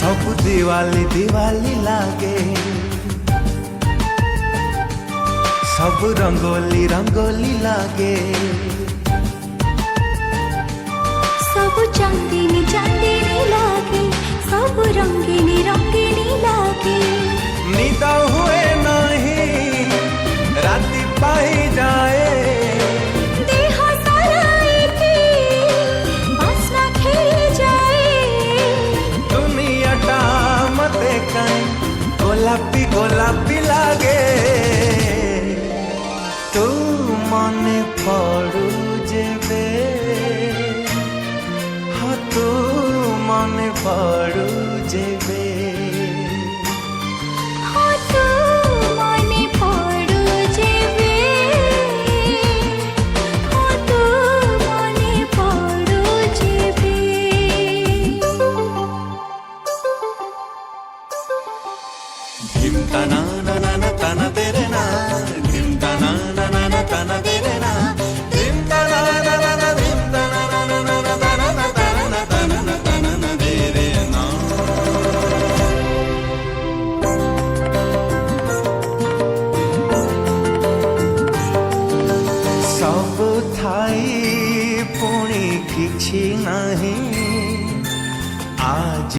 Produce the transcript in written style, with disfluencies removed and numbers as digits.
सब दिवाली दिवाली लागे, सब रंगोली रंगोली लागे, सब चांदनी चांदनी लागे, सब रंगीनी रंगीनी लागे। निद हुए नहीं राति पाई जाए, देह सारा एके बास्ना खेली जाए। दुनियाटा मते काई गोलापी गोलापी लागे। तू मने पड़ू जेबे, हाँ तू मने पड़ू जेबे, हाँ तू मने पड़ू जेबे, हाँ तू मने पड़ू जेबे। धिम तना ना ना ना तना तेरे ना, धिम तना ना ना ना तना तेरे ना, धिम तना ना ना ना धिम तना ना ना ना ना तना ना तना ना तना ना तना ना तेरे ना। सब थाई पुणी किछि नहीं आज।